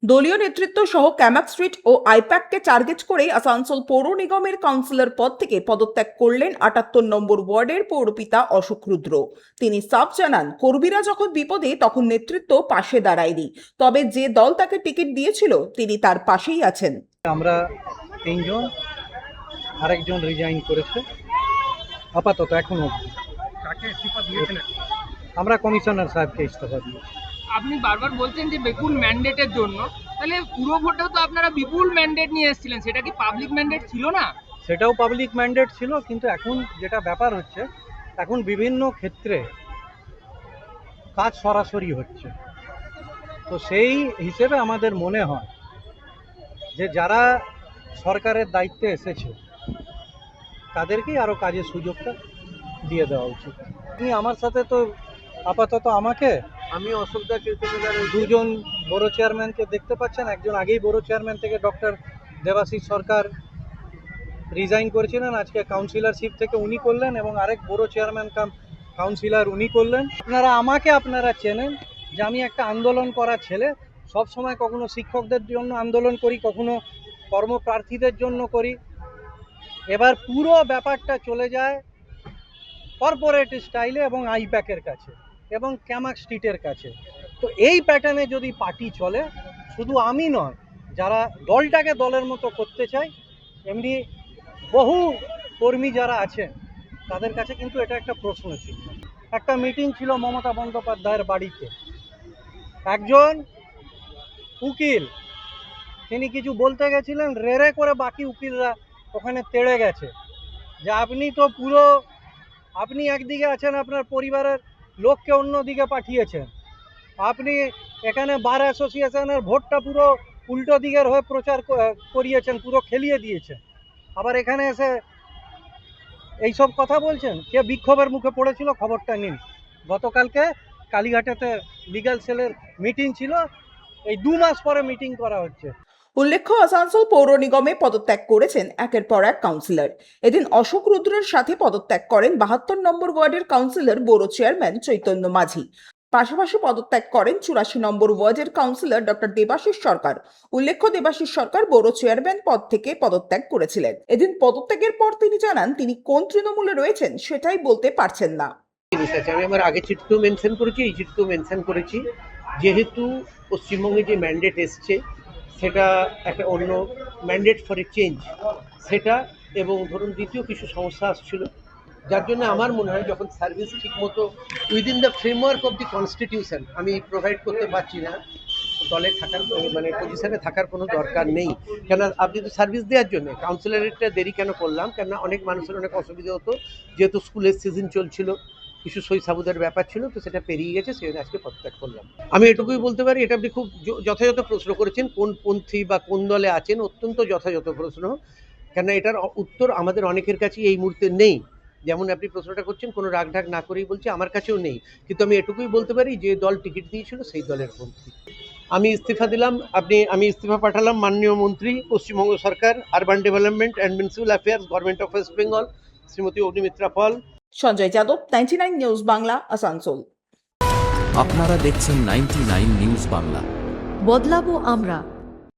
দলীয় নেতৃত্ব সহ ক্যামাক স্ট্রিট ও আইপ্যাককে টার্গেট করে আসানসোল পৌর নিগমের কাউন্সিলর পদ থেকে পদত্যাগ করলেন ৭৮ নম্বর ওয়ার্ডের পৌরপিতা অশোক রুদ্র। তিনি সাফ জানান, কর্মীরা যখন বিপদে তখন নেতৃত্ব পাশে দাঁড়ায়নি, তবে যে দল তাকে টিকিট দিয়েছিল তিনি তার পাশেই আছেন। আমরা তিনজন, আরেকজন রিজাইন করেছে আপাতত এখন অবধি। কাকে ইস্তফা দিয়েছিলেন? আমরা কমিশনার সাহেবকে ইস্তফা দিয়েছি। আপনি বারবার বলছেন যে বিপুল ম্যান্ডেটের জন্য, তাহলে পুরো ভোটেও তো আপনারা বিপুল ম্যান্ডেট নিয়ে এসেছিলেন, সেটা কি পাবলিক ম্যান্ডেট ছিল না? সেটাও পাবলিক ম্যান্ডেট ছিল, কিন্তু এখন যেটা ব্যাপার হচ্ছে, এখন বিভিন্ন ক্ষেত্রে কাজ সরাসরি হচ্ছে। তো সেই হিসেবে আমাদের মনে হয় যে যারা সরকারের দায়িত্বে এসেছে তাদেরকেই আরও কাজের সুযোগটা দিয়ে দেওয়া উচিত। আপনি আমার সাথে তো আপাতত আমাকে, আমি অশোকদা দুজন বড় চেয়ারম্যানকে দেখতে পাচ্ছেন। একজন আগেই বড় চেয়ারম্যান থেকে ডক্টর দেবাশিস সরকার রিজাইন করেছিলেন, আজকে কাউন্সিলরশিপ থেকে উনি করলেন, এবং আরেক বড় চেয়ারম্যান কাম কাউন্সিলর উনি করলেন। আপনারা চেনেন যে আমি একটা আন্দোলন করা ছেলে, সব সময় কখনো শিক্ষকদের জন্য আন্দোলন করি, কখনো কর্মপ্রার্থীদের জন্য করি। এবার পুরো ব্যাপারটা চলে যায় কর্পোরেট স্টাইলে এবং আইপ্যাকের কাছে এবং ক্যামাক স্ট্রিটের কাছে। তো এই প্যাটার্নে যদি পার্টি চলে, শুধু আমি নয়, যারা দলটাকে দলের মতো করতে চায়, এমনি বহু কর্মী যারা আছেন তাদের কাছে কিন্তু এটা একটা প্রশ্ন ছিল। একটা মিটিং ছিল মমতা বন্দ্যোপাধ্যায়ের বাড়িতে, একজন উকিল তিনি কিছু বলতে গেছিলেন, রেড়ে করে বাকি উকিলরা ওখানে তেড়ে গেছে যে আপনি একদিকে আছেন, আপনার পরিবারের লোককে অন্যদিকে পাঠিয়েছেন, আপনি এখানে বার অ্যাসোসিয়েশনের ভোটটা পুরো উল্টো দিকের হয়ে প্রচার করিয়েছেন, পুরো খেলিয়ে দিয়েছেন, আবার এখানে এসে এইসব কথা বলছেন। কে বিক্ষোভের মুখে পড়েছিল খবরটা নিন। গতকালকে কালীঘাটেতে লিগ্যাল সেলের মিটিং ছিল, এই 2 মাস পরে মিটিং করা হচ্ছে। উল্লেখ্য, আসানসোল পৌর নিগমে পদত্যাগ করেছেন একের পর এক কাউন্সিলর। এদিন অশোক রুদ্রের সাথে পদত্যাগ করেন ৭২ নম্বর ওয়ার্ডের কাউন্সিলর বড় চেয়ারম্যান চৈতন্য মাঝি। পাশাপাশি পদত্যাগ করেন ৮৪ নম্বর ওয়ার্ডের কাউন্সিলর ডক্টর দেবাশিস সরকার। উল্লেখ্য, দেবাশিস সরকার বড় চেয়ারম্যান পদ থেকে পদত্যাগ করেছিলেন। এদিন পদত্যাগের পর তিনি জানান, তিনি কোন তৃণমূলে রয়েছেন সেটাই বলতে পারছেন না। আমি আমার আগে চিঠিতেও মেনশন করেছি, এই চিঠিতেও মেনশন করেছি, যেহেতু পশ্চিমবঙ্গে যে ম্যান্ডেট এসছে সেটা একটা অন্য ম্যান্ডেট ফর এ চেঞ্জ, সেটা এবং ধরুন দ্বিতীয় কিছু সমস্যা আসছিল, যার জন্য আমার মনে হয় যখন সার্ভিস ঠিকমতো within the framework of the constitution আমি প্রোভাইড করতে পারছি না, দলে থাকার মানে পজিশনে থাকার কোনো দরকার নেই। কেন আপনি তো সার্ভিস দেওয়ার জন্য কাউন্সিলরেরটা দেরি কেন করলাম, কেন অনেক মানুষের অনেক অসুবিধা হতো, যেহেতু স্কুলের সিজন চলছিল, কিছু সই সাবুদের ব্যাপার ছিল, তো সেটা পেরিয়ে গেছে, সেই জন্য আজকে পদত্যাগ করলাম। আমি এটুকুই বলতে পারি, এটা আপনি খুব যথাযথ প্রশ্ন করেছেন, কোন পন্থী বা কোন দলে আছেন, অত্যন্ত যথাযথ প্রশ্ন, কেন এটার উত্তর আমাদের অনেকের কাছেই এই মুহূর্তে নেই। যেমন আপনি প্রশ্নটা করছেন, কোনো রাগঢাক না করেই বলছি, আমার কাছেও নেই, কিন্তু আমি এটুকুই বলতে পারি যে দল টিকিট দিয়েছিল সেই দলের পন্থী। আমি ইস্তিফা দিলাম, আমি ইস্তিফা পাঠালাম মাননীয় মন্ত্রী, পশ্চিমবঙ্গ সরকার, urban development and municipal affairs, government of West Bengal, Shrimati Agnimitra Paul. Sanjay Yadav, 99 news Bangla, Asansol. আপনারা দেখছেন 99 নিউজ বাংলা। বদলাবো আমরা।